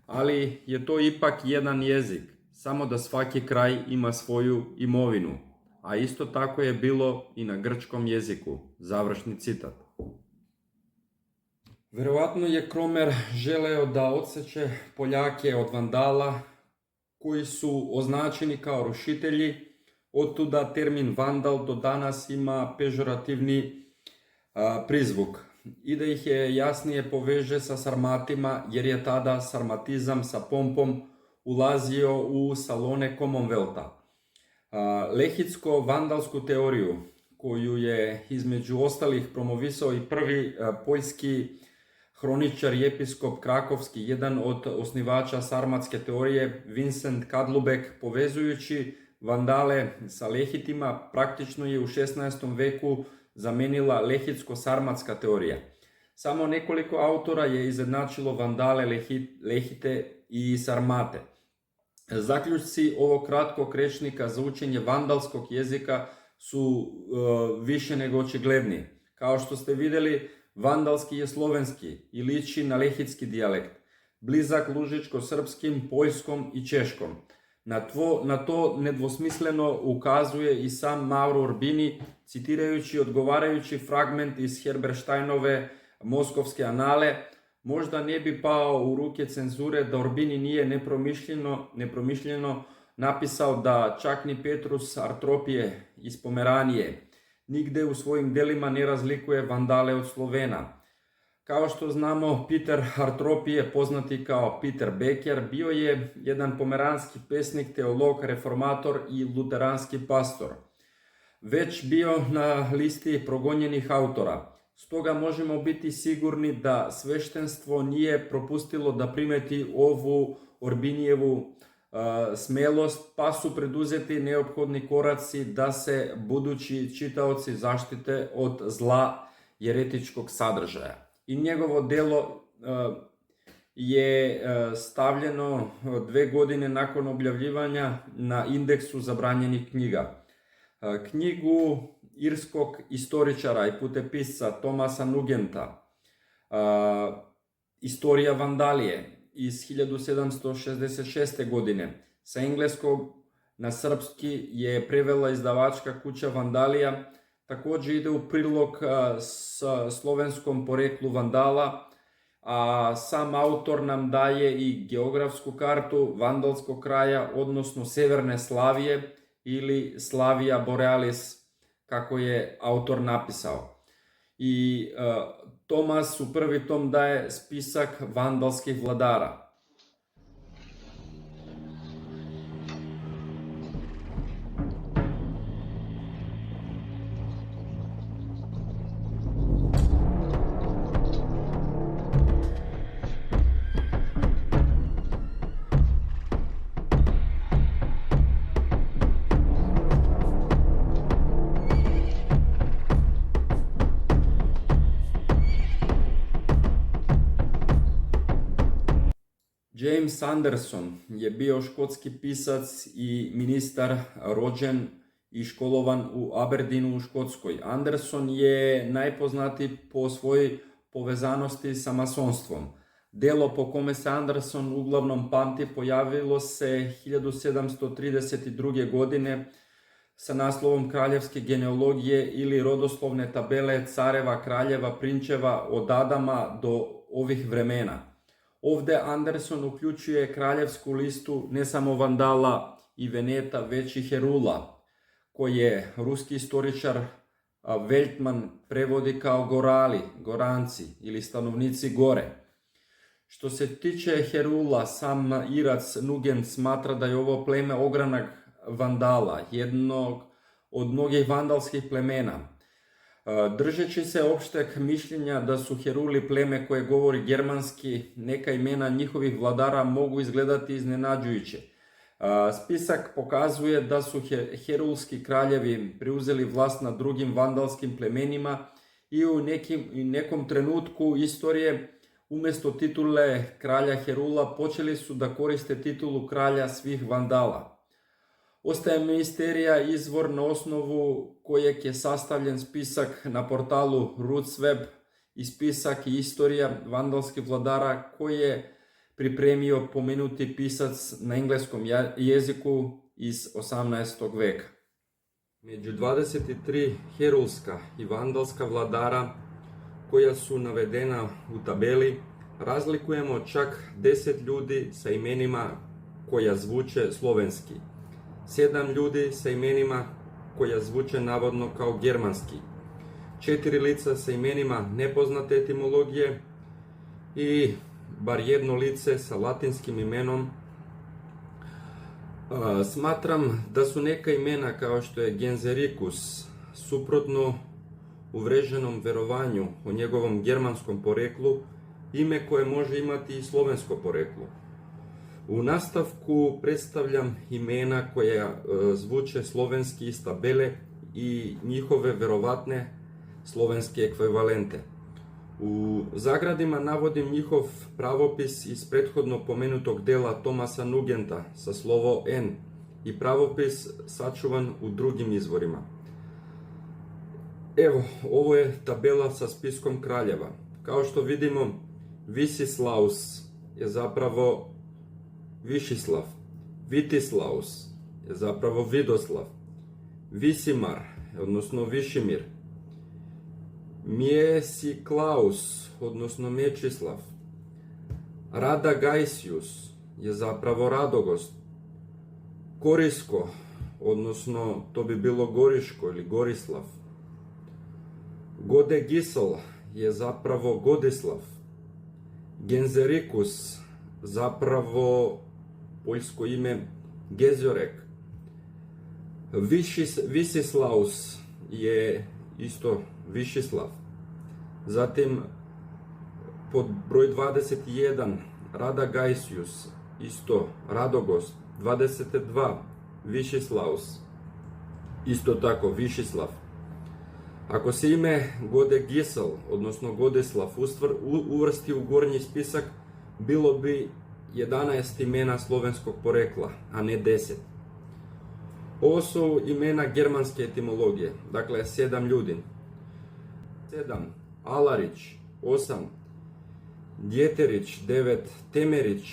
ali je to ipak jedan jezik, samo da svaki kraj ima svoju imovinu, a isto tako je bilo i na grčkom jeziku. Završni citat. Verovatno je Kromer želeo da odseče Poljake od Vandala, koji su označeni kao rušitelji, otuda termin Vandal do danas ima pežorativni prizvuk i da ih je jasnije poveže sa Sarmatima, jer je tada sarmatizam sa pompom ulazio u salone Commonwealtha. Lehitsko-vandalsku teoriju, koju je između ostalih promovisao i prvi poljski hroničar i episkop krakovski, jedan od osnivača sarmatske teorije, Vincent Kadlubek, povezujući Vandale sa Lehitima, praktično je u 16. veku zamenila lehitsko-sarmatska teorija. Samo nekoliko autora je izjednačilo Vandale, Lehite i Sarmate. Zaključci ovog kratkog rečnika za učenje vandalskog jezika su više nego očigledni. Kao što ste vidjeli, vandalski je slovenski i liči na lehitski dijalekt, blizak lužičko-srpskim, poljskom i češkom. Na to nedvosmisleno ukazuje i sam Mauro Urbini, citirajući odgovarajući fragment iz Herbersteinove Moskovske anale. Možda ne bi pao u ruke cenzure da Urbini nije nepromišljeno napisao da čak ni Petrus Artropije iz Pomeranije nigde u svojim delima ne razlikuje vandale od Slovena. Kao što znamo, Peter Artropije, poznati kao Peter Becker, bio je jedan pomeranski pesnik, teolog, reformator i luteranski pastor. Već bio na listi progonjenih autora. Stoga možemo biti sigurni da sveštenstvo nije propustilo da primeti ovu Urbinijevu smelost, pa su preduzeti neophodni koraci da se budući čitaoci zaštite od zla jeretičkog sadržaja. I njegovo delo je stavljeno 2 godine nakon objavljivanja na indeksu zabranjenih knjiga. Knjigu irskog istoričara i putepisca Thomasa Nugenta, Istorija Vandalije iz 1766. godine, sa engleskog na srpski je prevela izdavačka kuća Vandalija. Također ide u prilog sa slovenskom poreklu vandala, a sam autor nam daje i geografsku kartu vandalskog kraja, odnosno severne Slavije ili Slavia Borealis, kako je autor napisao. I Tomas u prvi tom daje spisak vandalskih vladara. James Anderson je bio škotski pisac i ministar, rođen i školovan u Aberdeenu u Škotskoj. Anderson je najpoznatiji po svojoj povezanosti sa masonstvom. Delo po kome se Anderson uglavnom pamti pojavilo se 1732. godine sa naslovom Kraljevske genealogije ili rodoslovne tabele careva, kraljeva, prinčeva od Adama do ovih vremena. Ovdje Anderson uključuje kraljevsku listu ne samo vandala i veneta, već i herula, koje ruski istoričar Veltman prevodi kao gorali, goranci ili stanovnici gore. Što se tiče herula, sam Irac Nugent smatra da je ovo pleme ogranak vandala, jednog od mnogih vandalskih plemena. Držeći se opšteg mišljenja da su heruli pleme koje govori germanski, neka imena njihovih vladara mogu izgledati iznenađujuće. Spisak pokazuje da su herulski kraljevi preuzeli vlast nad drugim vandalskim plemenima i u nekom trenutku istorije umjesto titule kralja herula počeli su da koriste titulu kralja svih vandala. Ostaje misterija izvor na osnovu kojeg je sastavljen spisak na portalu RootsWeb i spisak i istorija vandalskih vladara koje je pripremio pomenuti pisac na engleskom jeziku iz 18. veka. Među 23 herulska i vandalska vladara koja su navedena u tabeli razlikujemo čak 10 ljudi sa imenima koja zvuče slovenski, 7 ljudi sa imenima koja zvuče navodno kao germanski, 4 lica sa imenima nepoznate etimologije i bar jedno lice sa latinskim imenom. Smatram da su neka imena kao što je Genserikus suprotno uvreženom verovanju o njegovom germanskom poreklu, ime koje može imati i slovensko poreklo. U nastavku predstavljam imena koja zvuče slovenski iz tabele i njihove verovatne slovenske ekvivalente. U zagradima navodim njihov pravopis iz prethodno pomenutog dela Thomasa Nugenta sa slovo N i pravopis sačuvan u drugim izvorima. Evo, ovo je tabela sa spiskom kraljeva. Kao što vidimo, Visislaus je zapravo Višislav, Vitislaus je zapravo Vidoslav, Visimar, odnosno Višimir, Mjesiklaus, odnosno Mečislav, Radagajsius je zapravo Radogost, Korisko, odnosno to bi bilo Goriško ili Gorislav, Godegisl je zapravo Godislav, Genzerikus, zapravo poljsko ime Gezorek, Visislaus je isto Višislav, zatim pod broj 21 Radagajsius, isto Radogost, 22 Višislaus, isto tako Višislav. Ako se ime Godegisl, odnosno Godislav, uvrsti u gornji spisak, bilo bi 11 imena slovenskog porekla, a ne 10. Ovo su imena germanske etimologije, dakle 7 ljudi. 7. Alarić, 8. Djeterić, 9. Temerić,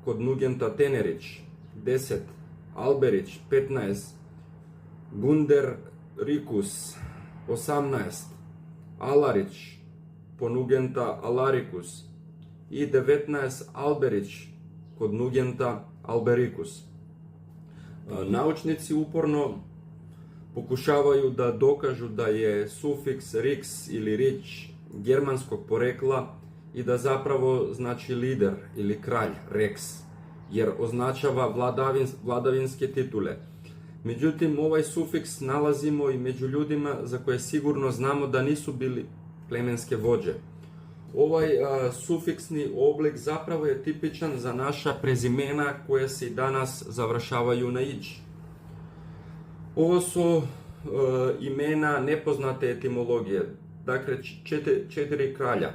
kod Nugenta Tenerić, 10. Alberić, 15. Gundericus, 18. Alarić, po Nugenta Alaricus i 19. Alberić, kod Nugenta Albericus. Naučnici uporno pokušavaju da dokažu da je sufiks rix ili rič germanskog porekla i da zapravo znači lider ili kralj, rex, jer označava vladavinske titule. Međutim, ovaj sufiks nalazimo i među ljudima za koje sigurno znamo da nisu bili plemenske vođe. Ovaj sufiksni oblik zapravo je tipičan za naša prezimena koje se i danas završavaju na ić. Ovo su imena nepoznate etimologije, dakle 4 kralja.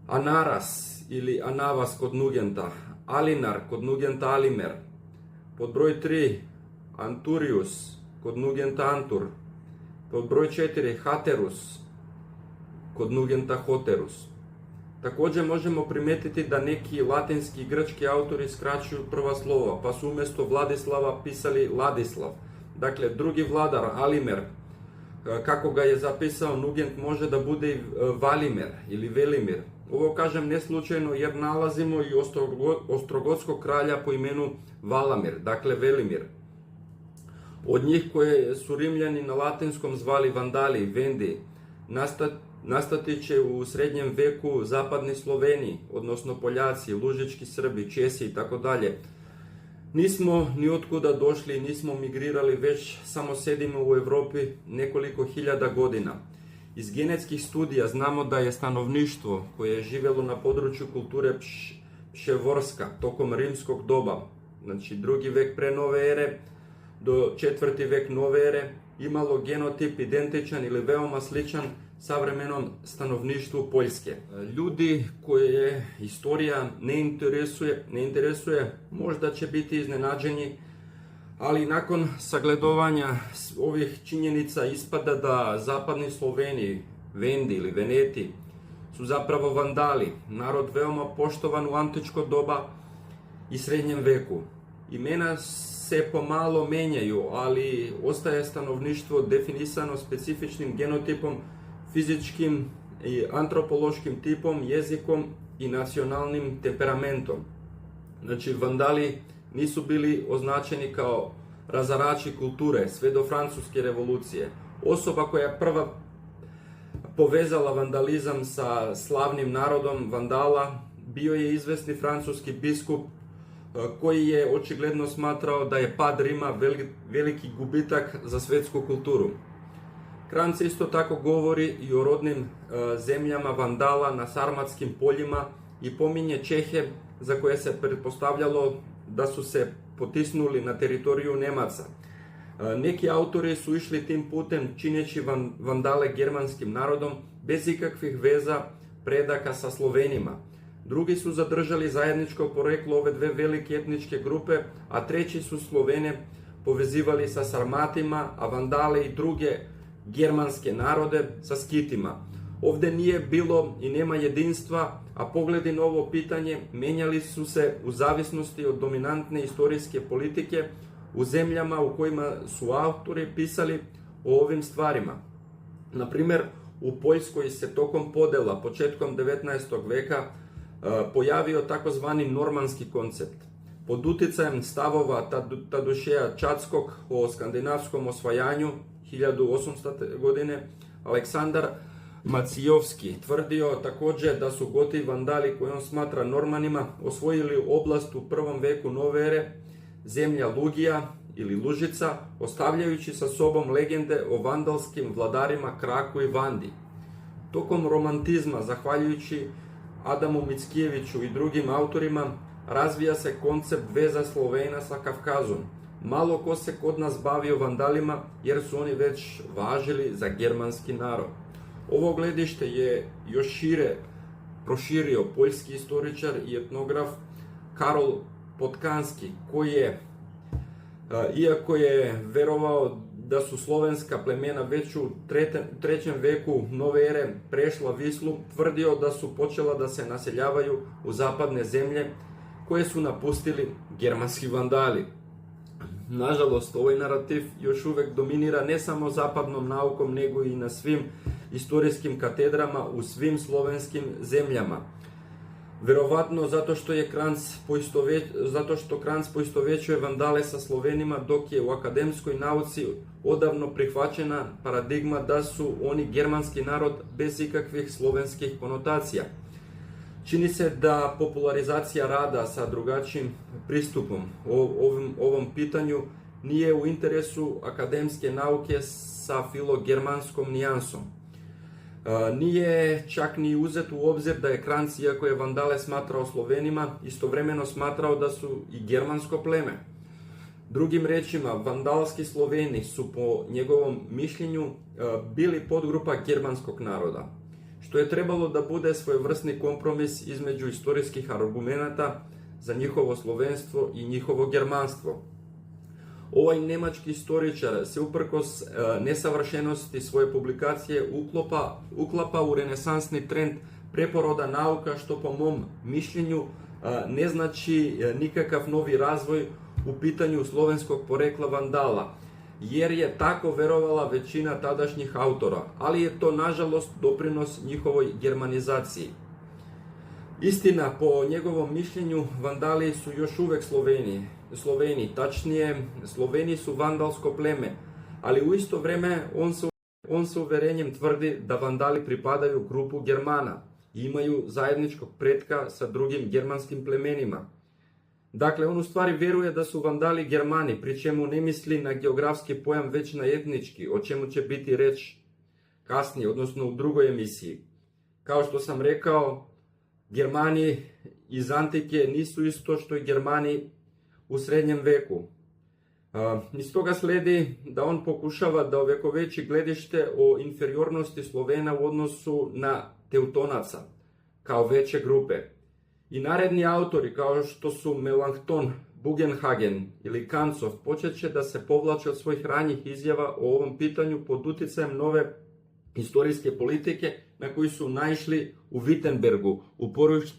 Anaras ili Anavas kod Nugenta, Alinar kod Nugenta Alimer, pod broj 3 Anturius kod Nugenta Antur, pod broj 4 Haterus kod Nugenta Hoterus. Također možemo primetiti da neki latinski i grčki autori skraćuju prva slova, pa su umjesto Vladislava pisali Ladislav. Dakle, drugi vladar, Alimer, kako ga je zapisao Nugent, može da bude i Valimer ili Velimir. Ovo kažem ne slučajno jer nalazimo i ostrogotskog kralja po imenu Valamir, dakle Velimir. Od njih koje su Rimljani na latinskom zvali Vandali, Vendi, nastati će u srednjem veku zapadni Sloveni, odnosno Poljaci, Lužički Srbi, Česi i tako dalje. Nismo ni otkuda došli, nismo migrirali, već samo sedimo u Europi nekoliko hiljada godina. Iz genetskih studija znamo da je stanovništvo koje je živjelo na području kulture Pševorska tokom rimskog doba, znači 2. vek pre nove ere do 4. vek nove ere, imalo genotip identičan ili veoma sličan savremenom stanovništvu Poljske. Ljudi koje istorija ne interesuje, možda će biti iznenađeni, ali nakon sagledovanja ovih činjenica ispada da zapadni Sloveni, Vendi ili Veneti, su zapravo Vandali, narod veoma poštovan u antičko doba i srednjem veku. Imena se pomalo menjaju, ali ostaje stanovništvo definisano specifičnim genotipom, fizičkim i antropološkim tipom, jezikom i nacionalnim temperamentom. Znači, Vandali nisu bili označeni kao razarači kulture sve do Francuske revolucije. Osoba koja je prva povezala vandalizam sa slavnim narodom Vandala bio je izvesni francuski biskup koji je očigledno smatrao da je pad Rima veliki gubitak za svjetsku kulturu. Kranz isto tako govori i o rodnim zemljama Vandala na Sarmatskim poljima i pominje Čehe za koje se pretpostavljalo da su se potisnuli na teritoriju Nemaca. Neki autori su išli tim putem čineći Vandale germanskim narodom bez ikakvih veza predaka sa Slovenima. Drugi su zadržali zajedničko poreklo ove dve velike etničke grupe, a treći su Slovene povezivali sa Sarmatima, a Vandale i druge germanske narode sa Skitima. Ovdje nije bilo i nema jedinstva, a pogledi na ovo pitanje menjali su se u zavisnosti od dominantne istorijske politike u zemljama u kojima su autori pisali o ovim stvarima. Na primjer, u Poljskoj se tokom podela početkom 19. veka pojavio takozvani normanski koncept. Pod utjecajem stavova Tadušeja Čadskog o skandinavskom osvajanju 1800. godine, Aleksandar Macijovski tvrdio također da su Goti i Vandali, koje on smatra Normanima, osvojili oblast u prvom veku nove ere, zemlja Lugija ili Lužica, ostavljajući sa sobom legende o vandalskim vladarima Kraku i Vandi. Tokom romantizma, zahvaljujući Adamu Mickijeviću i drugim autorima, razvija se koncept veza Slovena sa Kavkazom. Malo ko se kod nas bavio Vandalima, jer su oni već važili za germanski narod. Ovo gledište je još šire proširio poljski istoričar i etnograf Karol Potkanski, koji je, iako je verovao da su slovenska plemena već u 3. veku nove ere prešla Vislu, tvrdio da su počela da se naseljavaju u zapadne zemlje koje su napustili germanski Vandali. Nažalost, ovaj narativ još uvek dominira ne samo zapadnom naukom, nego i na svim istorijskim katedrama u svim slovenskim zemljama. Verovatno zato što Kranz poistovećuje Vandale sa Slovenima, dok je u akademskoj nauci odavno prihvaćena paradigma da su oni germanski narod bez ikakvih slovenskih konotacija. Čini se da popularizacija rada sa drugačijim pristupom ovom pitanju nije u interesu akademske nauke sa filogermanskom nijansom. Nije čak ni uzet u obzir da je Kranz, iako je Vandale smatrao Slovenima, istovremeno smatrao da su i germansko pleme. Drugim rečima, vandalski Sloveni su po njegovom mišljenju bili podgrupa germanskog naroda, što je trebalo da bude svojevrsni kompromis između istorijskih argumenata za njihovo slovenstvo i njihovo germanstvo. Ovaj nemački istoričar se uprkos nesavršenosti svoje publikacije uklapa u renesansni trend preporoda nauka, što po mom mišljenju ne znači nikakav novi razvoj u pitanju slovenskog porekla Vandala, jer je tako verovala većina tadašnjih autora, ali je to nažalost doprinos njihovoj germanizaciji. Istina, po njegovom mišljenju, Vandali su još uvek Sloveni, tačnije, Sloveni su vandalsko pleme, ali u isto vreme on sa uverenjem tvrdi da Vandali pripadaju grupu Germana i imaju zajedničkog pretka sa drugim germanskim plemenima. Dakle, on u stvari vjeruje da su Vandali Germani, pri čemu ne misli na geografski pojam, već na etnički, o čemu će biti reč kasnije, odnosno u drugoj emisiji. Kao što sam rekao, Germani iz antike nisu isto što i Germani u srednjem veku. Iz toga sledi da on pokušava da ovekoveći gledište o inferiornosti Slovena u odnosu na Teutonaca, kao veće grupe. I naredni autori, kao što su Melanchthon, Bugenhagen ili Kancov, počet će da se povlače od svojih ranjih izjava o ovom pitanju pod utjecajem nove historijske politike na koju su naišli u Wittenbergu,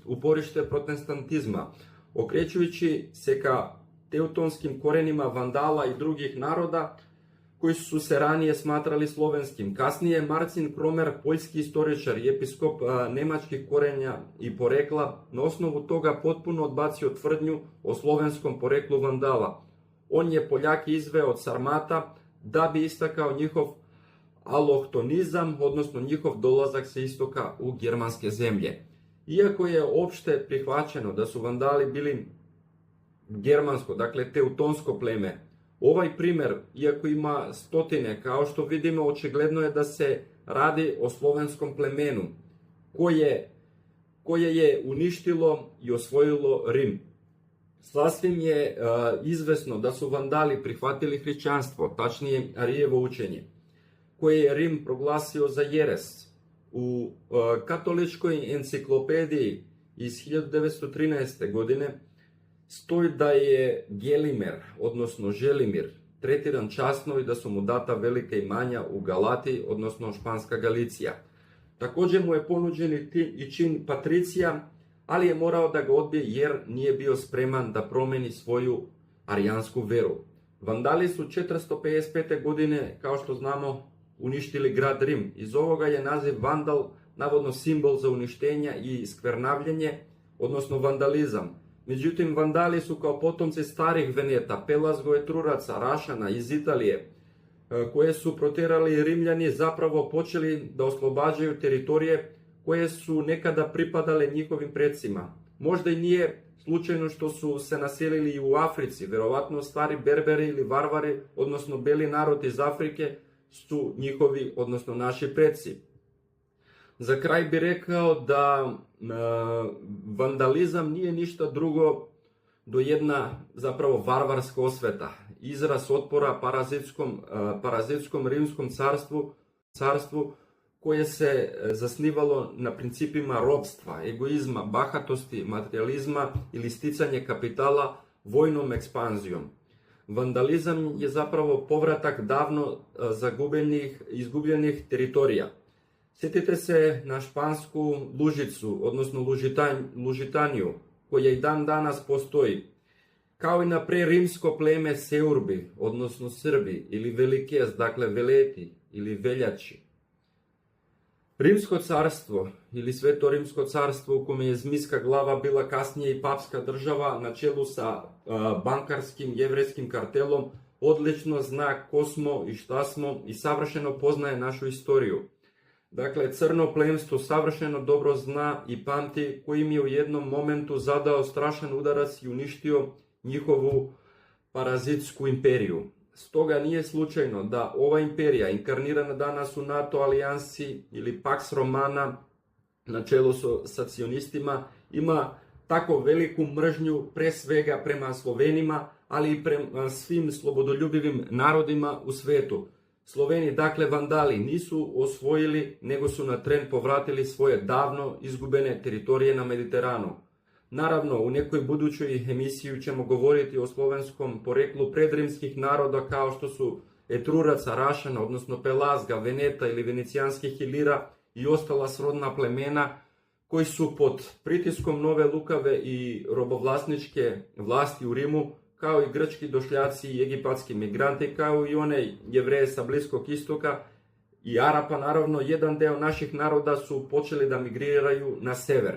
u porište protestantizma, okrećujući se ka teutonskim korenima Vandala i drugih naroda koji su se ranije smatrali slovenskim. Kasnije Marcin Kromer, poljski istoričar i episkop nemačkih korenja i porekla, na osnovu toga potpuno odbacio tvrdnju o slovenskom poreklu Vandala. On je Poljake izveo od Sarmata da bi istakao njihov alohtonizam, odnosno njihov dolazak sa istoka u germanske zemlje. Iako je opšte prihvaćeno da su Vandali bili germansko, dakle teutonsko pleme, ovaj primer, iako ima stotine, kao što vidimo, očigledno je da se radi o slovenskom plemenu, koje je uništilo i osvojilo Rim. Sasvim je izvesno da su Vandali prihvatili hrišćanstvo, tačnije Arijevo učenje, koje je Rim proglasio za jeres. U katoličkoj enciklopediji iz 1913. godine stoji da je Gelimer, odnosno Želimir, tretiran časno i da su mu data velika imanja u Galati, odnosno Španska Galicija. Također mu je ponuđen i čin patricija, ali je morao da ga odbije jer nije bio spreman da promeni svoju arijansku veru. Vandali su 455. godine, kao što znamo, uništili grad Rim. Iz ovoga je naziv vandal navodno simbol za uništenja i skvernavljenje, odnosno vandalizam. Međutim, vandali su kao potomci starih Veneta, Pelazgo i Truraca, Rašana iz Italije, koje su protjerali Rimljani, zapravo počeli da oslobađaju teritorije koje su nekada pripadale njihovim predsima. Možda i nije slučajno što su se naselili i u Africi, vjerovatno stari Berberi ili Varvari, odnosno beli narod iz Afrike, su njihovi, odnosno naši preci. Za kraj bih rekao da vandalizam nije ništa drugo do jedna zapravo varvarska osveta, izraz otpora parazitskom rimskom carstvu koje se zasnivalo na principima ropstva, egoizma, bahatosti, materializma ili sticanje kapitala vojnom ekspanzijom. Vandalizam je zapravo povratak davno izgubljenih teritorija. Sjetite se na špansku Lužicu, odnosno Lužitaniju, koja i dan danas postoji, kao i na prerimsko pleme Seurbi, odnosno Srbi, ili Velikes, dakle Veleti ili Veljači. Rimsko carstvo ili Sveto Rimsko carstvo, u kome je zmijska glava bila kasnije i papska država na čelu sa bankarskim jevrejskim kartelom, odlično zna ko smo i šta smo i savršeno poznaje našu istoriju. Dakle, crno plemstvo savršeno dobro zna i pamti koji im je u jednom momentu zadao strašan udarac i uništio njihovu parazitsku imperiju. Stoga nije slučajno da ova imperija, inkarnirana danas u NATO alijansi ili Pax Romana, na čelu sa sionistima, ima tako veliku mržnju pre svega prema Slovenima, ali i prema svim slobodoljubivim narodima u svetu. Sloveni, dakle vandali, nisu osvojili, nego su na tren povratili svoje davno izgubene teritorije na Mediteranu. Naravno, u nekoj budućoj emisiji ćemo govoriti o slovenskom poreklu predrimskih naroda kao što su Etruraca, Rašana, odnosno Pelazga, Veneta ili venecijanskih Ilira i ostala srodna plemena koji su pod pritiskom nove lukave i robovlasničke vlasti u Rimu, kao i grčki došljaci i egipatski migranti, kao i one Jevreje sa Bliskog istoka i Arapa, naravno, jedan deo naših naroda su počeli da migriraju na sever.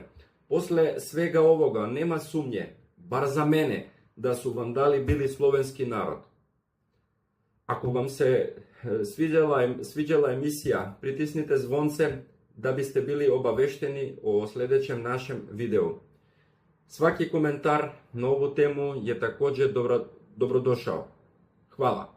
Posle svega ovoga nema sumnje, bar za mene, da su vandali bili slovenski narod. Ako vam se sviđala emisija, pritisnite zvonce da biste bili obavešteni o sljedećem našem videu. Svaki komentar na ovu temu je također dobrodošao. Hvala.